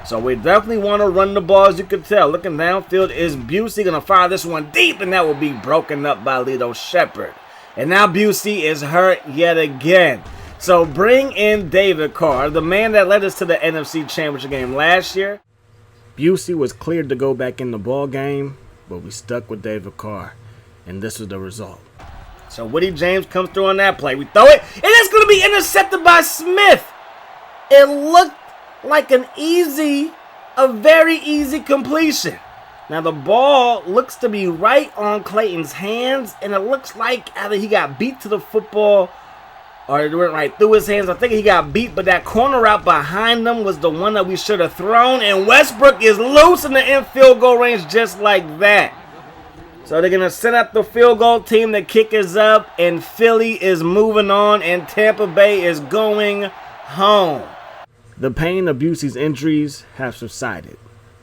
So we definitely want to run the ball, as you can tell. Looking downfield, is Busey going to fire this one deep, and that will be broken up by Lito Shepherd. And now Busey is hurt yet again. So bring in David Carr, the man that led us to the NFC Championship game last year. Busey was cleared to go back in the ball game, but we stuck with David Carr, and this was the result. So Woody James comes through on that play. We throw it, and it's going to be intercepted by Smith. It looked like a very easy completion. Now the ball looks to be right on Clayton's hands, and it looks like either he got beat to the football or it went right through his hands. I think he got beat, but that corner route behind them was the one that we should have thrown, and Westbrook is loose in the end field goal range just like that. So they're going to send out the field goal team. The kick is up, and Philly is moving on, and Tampa Bay is going home. The pain of Busey's injuries have subsided.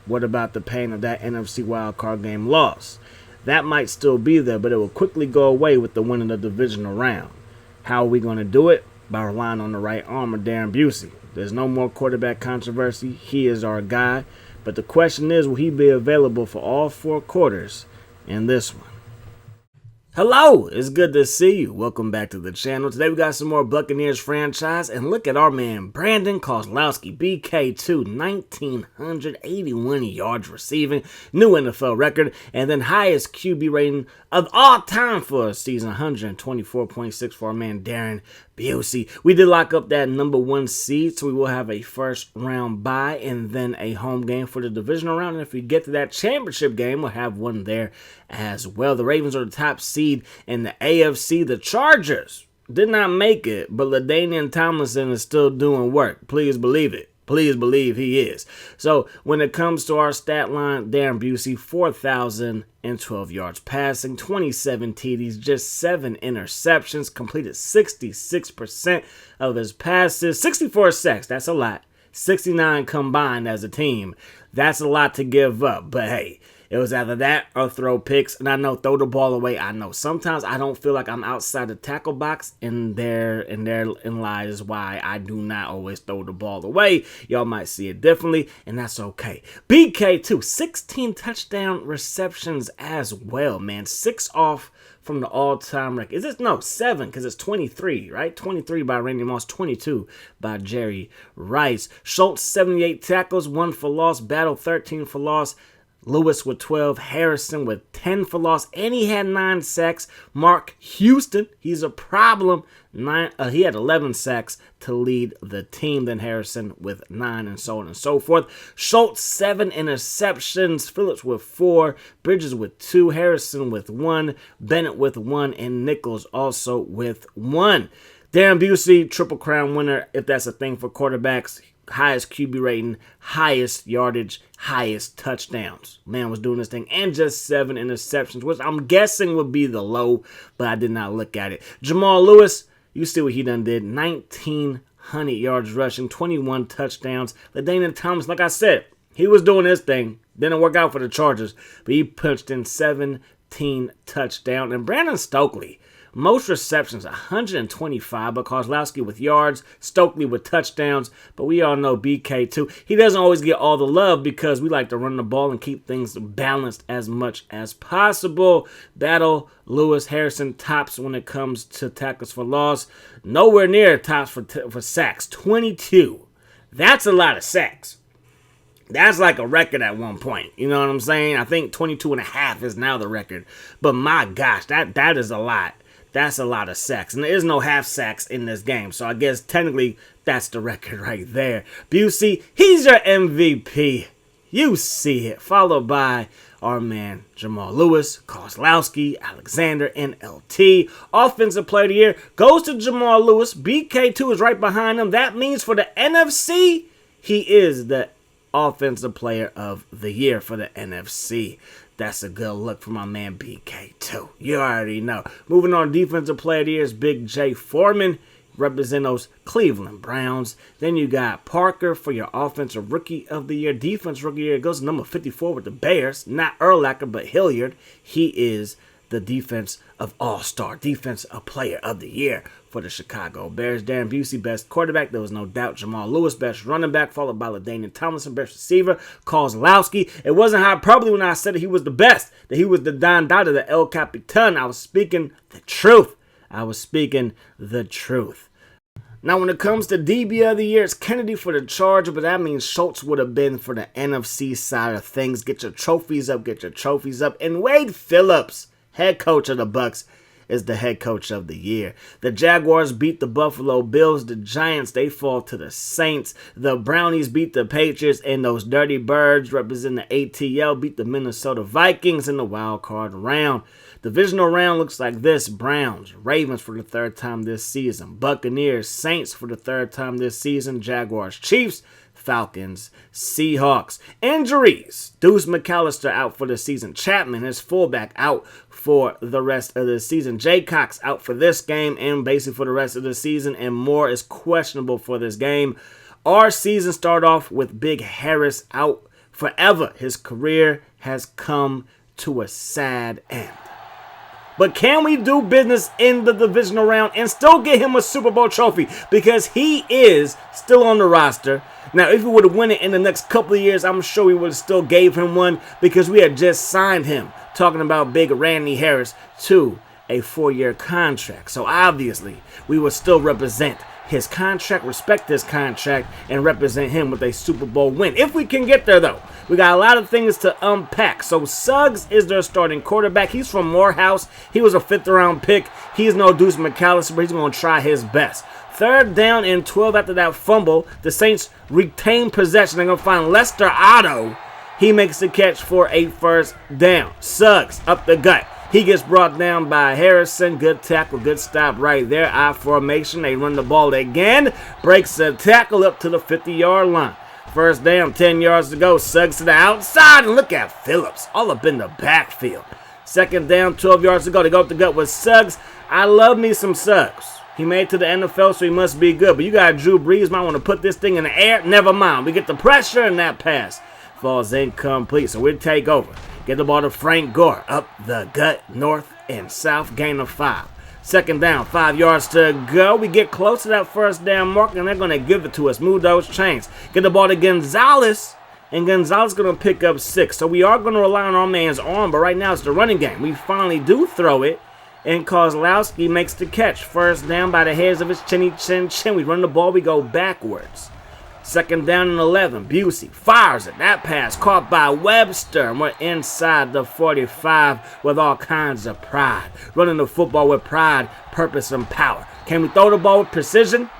What about the pain of that NFC wildcard game loss? That might still be there, but it will quickly go away with the win of the divisional round. How are we going to do it? By relying on the right arm of Darren Busey. There's no more quarterback controversy. He is our guy. But the question is, will he be available for all 4 quarters in this one? Hello, it's good to see you. Welcome back to the channel. Today we got some more Buccaneers franchise, and look at our man Brandon Kozlowski, BK2, 1,981 yards receiving, new NFL record, and then highest QB rating of all time for a season, 124.6 for our man Darren Busey. We did lock up that number 1 seed, so we will have a first round bye and then a home game for the divisional round. And if we get to that championship game, we'll have one there as well. The Ravens are the top seed in the AFC. The Chargers did not make it, but LaDainian Tomlinson is still doing work. Please believe it. Please believe he is. So when it comes to our stat line, Darren Busey, 4,012 yards passing, 27 TDs, just 7 interceptions, completed 66% of his passes, 64 sacks. That's a lot. 69 combined as a team. That's a lot to give up. But hey, it was either that or throw picks. And I know, throw the ball away. I know sometimes I don't feel like I'm outside the tackle box, and therein lies why I do not always throw the ball away. Y'all might see it differently, and that's okay. BK2, 16 touchdown receptions as well, man. 6 off from the all-time record. Is this? No, 7, because it's 23, right? 23 by Randy Moss, 22 by Jerry Rice. Schultz, 78 tackles, 1 for loss. Battle, 13 for loss. Lewis with 12, Harrison with 10 for loss, and he had 9 sacks. Mark Houston, he's a problem. He had 11 sacks to lead the team. Then Harrison with 9, and so on and so forth. Schultz, 7 interceptions. Phillips with 4, Bridges with 2, Harrison with 1, Bennett with 1, and Nichols also with 1. Darren Busey, Triple Crown winner, if that's a thing for quarterbacks. Highest QB rating, highest yardage, highest touchdowns. Man was doing this thing, and just 7 interceptions, which I'm guessing would be the low, but I did not look at it. Jamal Lewis, you see what he done did. 1,900 yards rushing, 21 touchdowns. LaDainian Thomas, like I said, he was doing this thing. Didn't work out for the Chargers, but he punched in 17 touchdowns. And Brandon Stokely, most receptions, 125, but Kozlowski with yards, Stokely with touchdowns. But we all know BK2, he doesn't always get all the love because we like to run the ball and keep things balanced as much as possible. Battle, Lewis, Harrison tops when it comes to tackles for loss. Nowhere near tops for sacks, 22. That's a lot of sacks. That's like a record at one point. You know what I'm saying? I think 22.5 is now the record. But my gosh, that is a lot. That's a lot of sacks. And there is no half sacks in this game. So I guess technically that's the record right there. Busey, he's your MVP. You see it. Followed by our man Jamal Lewis, Kozlowski, Alexander, and LT. Offensive Player of the Year goes to Jamal Lewis. BK2 is right behind him. That means for the NFC, he is the Offensive Player of the Year for the NFC. That's a good look for my man BK2. You already know. Moving on, Defensive Player of the Year is Big J Foreman, represent those Cleveland Browns. Then you got Parker for your Offensive Rookie of the Year. Defense Rookie of the Year goes to number 54 with the Bears. Not Urlacher, but Hilliard. He is the defense of all-star, defense of player of the year for the Chicago Bears. Darren Busey, best quarterback. There was no doubt. Jamal Lewis, best running back, followed by LaDainian Tomlinson, best receiver. Kozlowski. It wasn't hyperbole when I said that he was the best, that he was the Don Dada, the El Capitan. I was speaking the truth. I was speaking the truth. Now, when it comes to DB of the year, it's Kennedy for the Charger, but that means Schultz would have been for the NFC side of things. Get your trophies up, get your trophies up. And Wade Phillips, head coach of the Bucs, is the head coach of the year. The Jaguars beat the Buffalo Bills. The Giants, they fall to the Saints. The Brownies beat the Patriots, and those Dirty Birds representing the ATL beat the Minnesota Vikings in the wild card round. Divisional round looks like this: Browns, Ravens for the third time this season, Buccaneers, Saints for the third time this season, Jaguars, Chiefs, Falcons, Seahawks. Injuries: Deuce McAllister out for the season, Chapman, his fullback, out for the rest of the season, Jay Cox out for this game and basically for the rest of the season, and Moore is questionable for this game. Our season started off with Big Harris out forever. His career has come to a sad end. But can we do business in the divisional round and still get him a Super Bowl trophy? Because he is still on the roster. Now, if we would have won it in the next couple of years, I'm sure we would have still gave him one because we had just signed him, talking about Big Randy Harris, to a 4-year contract. So obviously, we would still represent his contract, respect his contract, and represent him with a Super Bowl win. If we can get there, though, we got a lot of things to unpack. So Suggs is their starting quarterback. He's from Morehouse. He was a 5th-round pick. He's no Deuce McAllister, but he's going to try his best. 3rd down and 12 after that fumble. The Saints retain possession. They're going to find Lester Otto. He makes the catch for a 1st down. Suggs up the gut. He gets brought down by Harrison. Good tackle, good stop right there. I formation. They run the ball again. Breaks the tackle up to the 50-yard line. 1st down, 10 yards to go. Suggs to the outside. And look at Phillips all up in the backfield. 2nd down, 12 yards to go. They go up the gut with Suggs. I love me some Suggs. He made it to the NFL, so he must be good. But you got Drew Brees. Might want to put this thing in the air. Never mind. We get the pressure, and that pass falls incomplete. So we'll take over. Get the ball to Frank Gore. Up the gut, north and south. Gain of 5. 2nd down, 5 yards to go. We get close to that 1st down mark, and they're going to give it to us. Move those chains. Get the ball to Gonzalez, and Gonzalez is going to pick up 6. So we are going to rely on our man's arm, but right now it's the running game. We finally do throw it, and Kozlowski makes the catch. 1st down by the hairs of his chinny chin chin. We run the ball, we go backwards. 2nd down and 11. Busey fires it. That pass caught by Webster. And we're inside the 45 with all kinds of pride. Running the football with pride, purpose, and power. Can we throw the ball with precision?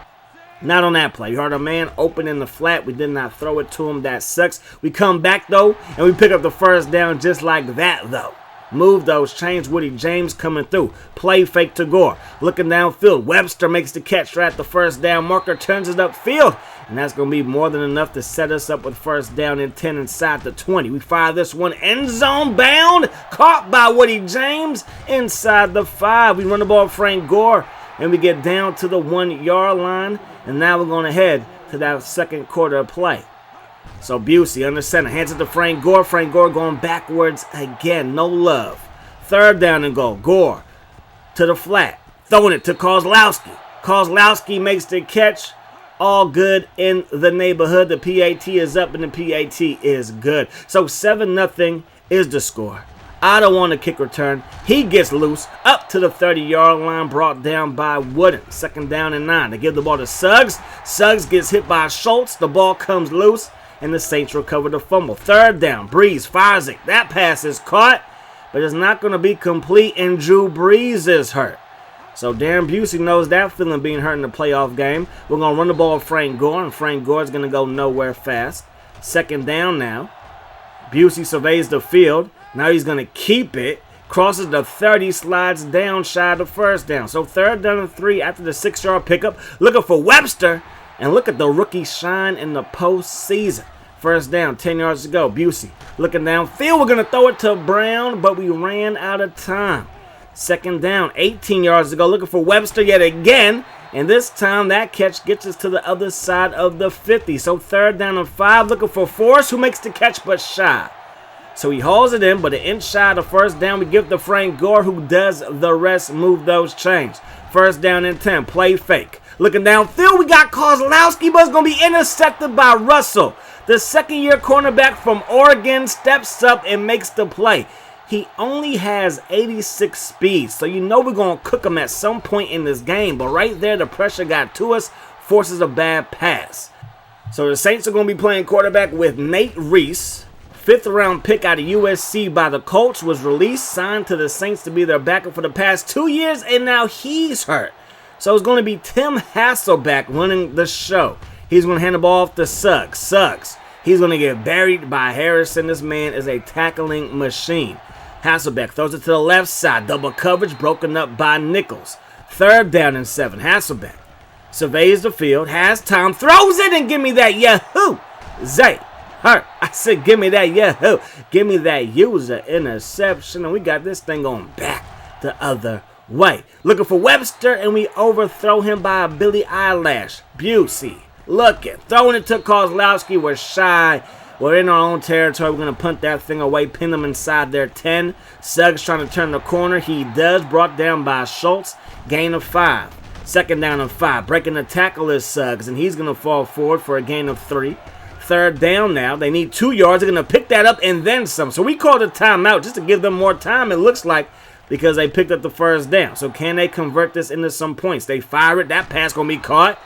Not on that play. You heard a man open in the flat. We did not throw it to him. That sucks. We come back, though, and we pick up the 1st down just like that, though. Move those chains. Woody James coming through. Play fake to Gore. Looking downfield. Webster makes the catch right at the 1st down marker. Turns it upfield. And that's going to be more than enough to set us up with 1st down and 10 inside the 20. We fire this one end zone bound. Caught by Woody James inside the 5. We run the ball Frank Gore. And we get down to the 1-yard line. And now we're going to head to that 2nd quarter of play. So Busey under center, hands it to Frank Gore. Frank Gore going backwards again, no love. 3rd down and goal. Gore to the flat, throwing it to Kozlowski. Kozlowski makes the catch. All good in the neighborhood. The PAT is up and the PAT is good. So 7-0 is the score. Otto on the kick return. He gets loose up to the 30-yard line, brought down by Wooden. 2nd down and 9. They give the ball to Suggs. Suggs gets hit by Schultz. The ball comes loose, and the Saints recover the fumble. 3rd down. Brees fires it. That pass is caught, but it's not going to be complete, and Drew Brees is hurt. So Darren Busey knows that feeling being hurt in the playoff game. We're going to run the ball with Frank Gore, and Frank Gore is going to go nowhere fast. 2nd down now. Busey surveys the field. Now he's going to keep it. Crosses the 30, slides down shy of the 1st down. So 3rd down and 3 after the 6-yard pickup. Looking for Webster. And look at the rookie shine in the postseason. 1st down, 10 yards to go. Busey looking downfield. We're going to throw it to Brown, but we ran out of time. 2nd down, 18 yards to go. Looking for Webster yet again. And this time that catch gets us to the other side of the 50. So 3rd down and 5. Looking for Forrest, who makes the catch but shy. So he hauls it in, but an inch shy of the first down. We give it to Frank Gore, who does the rest, move those chains. First down and 10, play fake. Looking downfield, we got Kozlowski, but it's going to be intercepted by Russell. The second-year cornerback from Oregon steps up and makes the play. He only has 86 speed, so you know we're going to cook him at some point in this game. But right there, the pressure got to us, forces a bad pass. So the Saints are going to be playing quarterback with Nate Reese. 5th-round pick out of USC by the Colts, was released, signed to the Saints to be their backup for the past 2 years, and now he's hurt. So it's going to be Tim Hasselbeck running the show. He's going to hand the ball off to Suggs. He's going to get buried by Harrison. This man is a tackling machine. Hasselbeck throws it to the left side. Double coverage broken up by Nichols. 3rd down and 7. Hasselbeck surveys the field, has time, throws it, and give me that yahoo! Zay Hurt. I said, give me that yahoo! Give me that user interception, and we got this thing going back the other way. Looking for Webster, and we overthrow him by a Billy Eyelash. Busey looking, throwing it to Kozlowski. We're shy. We're in our own territory. We're going to punt that thing away, pin them inside their 10. Suggs trying to turn the corner. He does. Brought down by Schultz. Gain of 5. 2nd down and 5. Breaking the tackle is Suggs, and he's going to fall forward for a gain of 3. 3rd down now. They need 2 yards. They're going to pick that up and then some. So we called a timeout just to give them more time, it looks like, because they picked up the 1st down. So can they convert this into some points? They fire it. That pass going to be caught.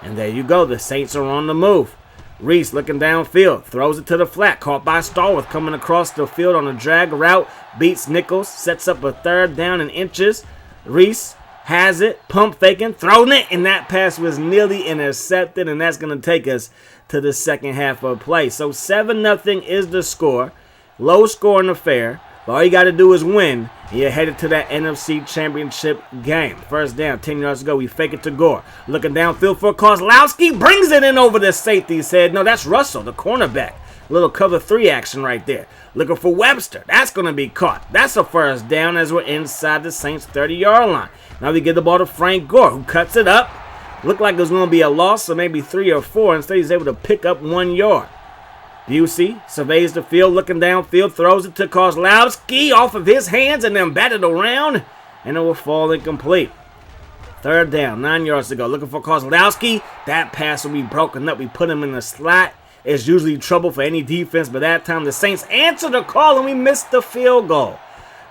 And there you go. The Saints are on the move. Reese looking downfield. Throws it to the flat. Caught by Stallworth coming across the field on a drag route. Beats Nichols. Sets up a 3rd down in inches. Reese has it. Pump faking. Throwing it. And that pass was nearly intercepted. And that's going to take us to the second half of play. So 7-0 is the score. Low scoring affair. But all you got to do is win. And you're headed to that NFC Championship game. 1st down, 10 yards to go. We fake it to Gore. Looking downfield for Kozlowski. Brings it in over the safety's head. No, that's Russell, the cornerback. Little cover 3 action right there. Looking for Webster. That's going to be caught. That's a 1st down as we're inside the Saints' 30-yard line. Now we get the ball to Frank Gore, who cuts it up. Looked like it was going to be a loss of maybe 3 or 4. Instead, he's able to pick up 1 yard. Busey surveys the field, looking downfield, throws it to Kozlowski off of his hands and then batted around, and it will fall incomplete. 3rd down, 9 yards to go. Looking for Kozlowski. That pass will be broken up. We put him in the slot. It's usually trouble for any defense, but that time the Saints answer the call, and we missed the field goal.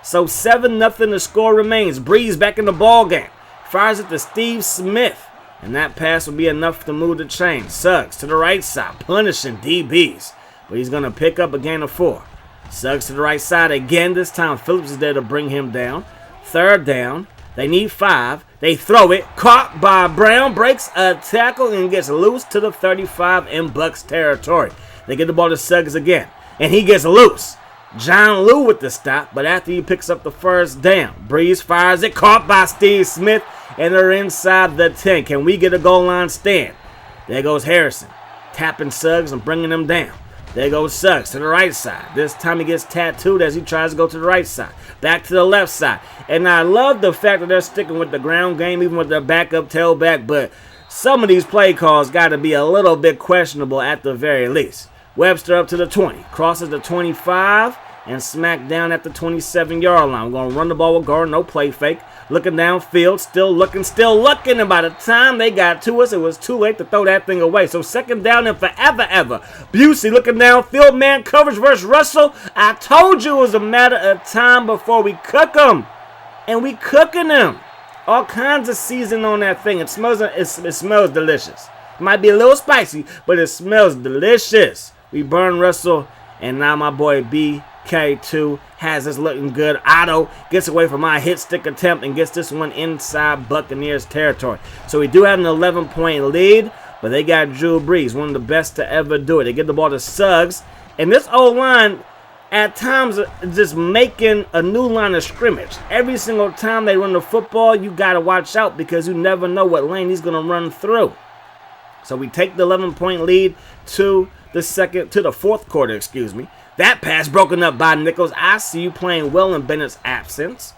So 7-0 the score remains. Breeze back in the ball game. Fires it to Steve Smith. And that pass will be enough to move the chain. Suggs to the right side, punishing DBs. But he's going to pick up a gain of 4. Suggs to the right side again. This time Phillips is there to bring him down. 3rd down. They need 5. They throw it. Caught by Brown. Breaks a tackle and gets loose to the 35 in Bucks territory. They get the ball to Suggs again. And he gets loose. John Lou with the stop. But after he picks up the 1st down, Breeze fires it. Caught by Steve Smith. And they're inside the 10. Can we get a goal line stand? There goes Harrison. Tapping Suggs and bringing him down. There goes Suggs to the right side. This time he gets tattooed as he tries to go to the right side. Back to the left side. And I love the fact that they're sticking with the ground game, even with their backup tailback. But some of these play calls got to be a little bit questionable at the very least. Webster up to the 20. Crosses the 25 and smacked down at the 27-yard line. We're going to run the ball with Gardner. No play fake. Looking downfield, still looking, and by the time they got to us, it was too late to throw that thing away. So 2nd down and forever. Busey looking downfield, man coverage versus Russell. I told you it was a matter of time before we cook them. And we cooking them. All kinds of seasoning on that thing. It smells delicious. It might be a little spicy, but it smells delicious. We burn Russell, and now my boy BK2 has us looking good. Otto gets away from my hit stick attempt and gets this one inside Buccaneers territory. So we do have an 11-point lead, but they got Drew Brees, one of the best to ever do it. They get the ball to Suggs, and this O-line at times just making a new line of scrimmage. Every single time they run the football, you got to watch out because you never know what lane he's going to run through. So we take the 11-point lead to the 4th quarter, That pass broken up by Nichols. I see you playing well in Bennett's absence.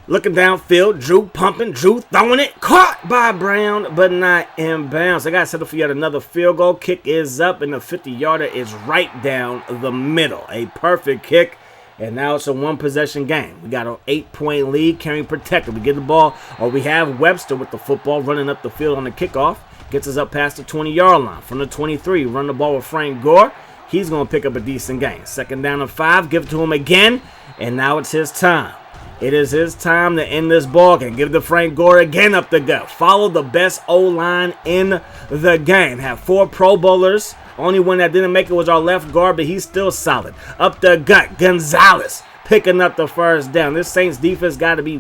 Looking downfield, Drew pumping, Drew throwing it. Caught by Brown, but not in bounds. I got to settle for yet another field goal. Kick is up, and the 50-yarder is right down the middle. A perfect kick. And now it's a one-possession game. We got an 8-point lead, carrying protected. We get the ball, or we have Webster with the football running up the field on the kickoff. Gets us up past the 20-yard line. From the 23, run the ball with Frank Gore. He's going to pick up a decent gain. 2nd down and 5, give it to him again, and now it's his time. It is his time to end this ball game. Give it to Frank Gore again up the gut. Follow the best O-line in the game. Have 4 Pro Bowlers. Only one that didn't make it was our left guard, but he's still solid. Up the gut, Gonzalez picking up the first down. This Saints defense got to be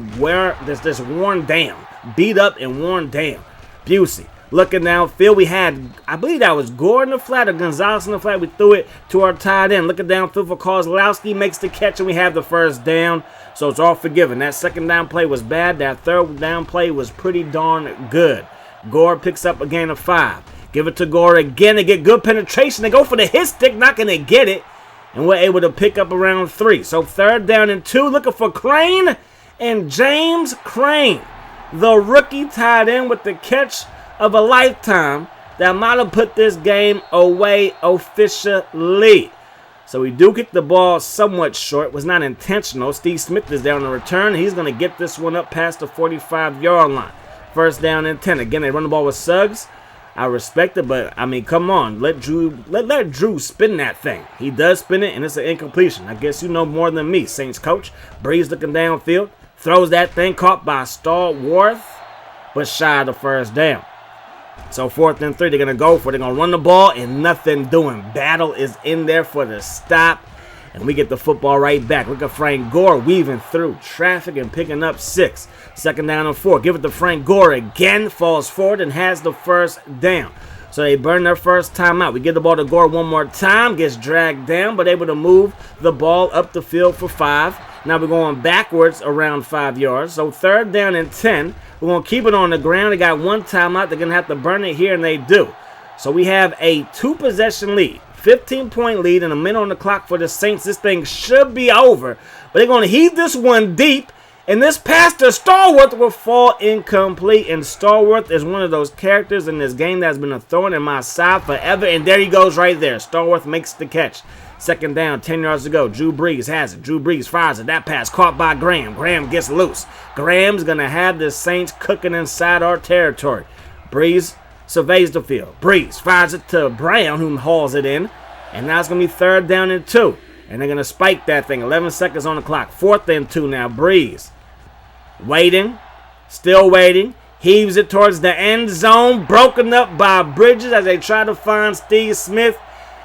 just worn down, beat up and worn down. Busey looking downfield. We had, I believe that was Gore in the flat or Gonzalez in the flat. We threw it to our tight end. Looking downfield for Kozlowski, makes the catch, and we have the first down. So it's all forgiven. That 2nd down play was bad. That 3rd down play was pretty darn good. Gore picks up a gain of 5. Give it to Gore again. They get good penetration. They go for the hit stick, not going to get it. And we're able to pick up around 3. So 3rd down and 2. Looking for Crane and James Crane, the rookie tight end with the catch of a lifetime that might have put this game away officially. So we do kick the ball somewhat short. It was not intentional. Steve Smith is there on the return. He's going to get this one up past the 45-yard line. 1st down and 10. Again, they run the ball with Suggs. I respect it, but I mean, come on. Let Drew spin that thing. He does spin it, and it's an incompletion. I guess you know more than me, Saints coach. Breeze looking downfield. Throws that thing, caught by Stallworth, but shy of the 1st down. So 4th and 3, they're going to go for it. They're going to run the ball and nothing doing. Battle is in there for the stop, and we get the football right back. Look at Frank Gore weaving through traffic and picking up 6. 2nd down and 4. Give it to Frank Gore again. Falls forward and has the 1st down. So they burn their first timeout. We give the ball to Gore one more time. Gets dragged down, but able to move the ball up the field for 5. Now we're going backwards around 5 yards. So 3rd down and 10. We're going to keep it on the ground. They got one timeout. They're going to have to burn it here, and they do. So we have a 2-possession lead. 15-point lead and a minute on the clock for the Saints. This thing should be over. But they're going to heave this one deep. And this pass to Stallworth will fall incomplete. And Stallworth is one of those characters in this game that's been a thorn in my side forever. And there he goes right there. Stallworth makes the catch. 2nd down, 10 yards to go. Drew Brees has it. Drew Brees fires it. That pass caught by Graham. Graham gets loose. Graham's going to have the Saints cooking inside our territory. Brees surveys the field. Brees fires it to Brown, who hauls it in. And now it's going to be 3rd down and 2. And they're going to spike that thing. 11 seconds on the clock. 4th and 2 now. Brees waiting. Still waiting. Heaves it towards the end zone. Broken up by Bridges as they try to find Steve Smith.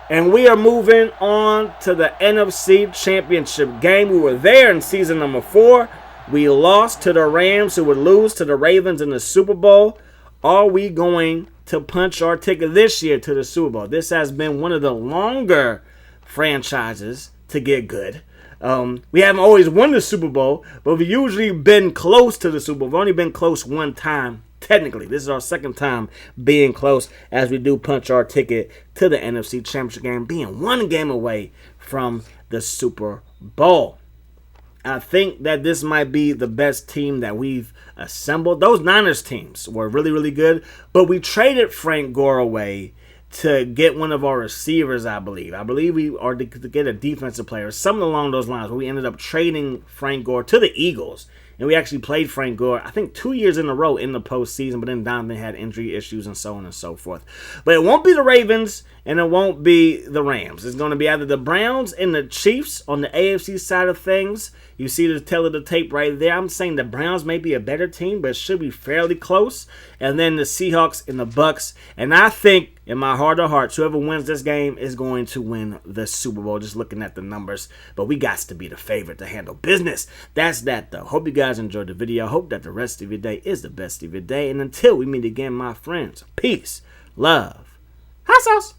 And we are moving on to the NFC Championship game. We were there in season number 4. We lost to the Rams, who would lose to the Ravens in the Super Bowl. Are we going to punch our ticket this year to the Super Bowl? This has been one of the longer franchises to get good. We haven't always won the Super Bowl, but we've usually been close to the Super Bowl. We've only been close one time. Technically, this is our 2nd time being close as we do punch our ticket to the NFC Championship game, being one game away from the Super Bowl. I think that this might be the best team that we've assembled. Those Niners teams were really, really good, but we traded Frank Gore away to get one of our receivers, I believe. I believe we are to get a defensive player, something along those lines, where we ended up trading Frank Gore to the Eagles. And we actually played Frank Gore, I think, 2 years in a row in the postseason, but then Donovan had injury issues and so on and so forth. But it won't be the Ravens, and it won't be the Rams. It's going to be either the Browns and the Chiefs on the AFC side of things. You see the tail of the tape right there. I'm saying the Browns may be a better team, but it should be fairly close. And then the Seahawks and the Bucks. And I think, in my heart of hearts, whoever wins this game is going to win the Super Bowl, just looking at the numbers. But we got to be the favorite to handle business. That's that, though. Hope you guys enjoyed the video. Hope that the rest of your day is the best of your day. And until we meet again, my friends, peace, love, hot sauce.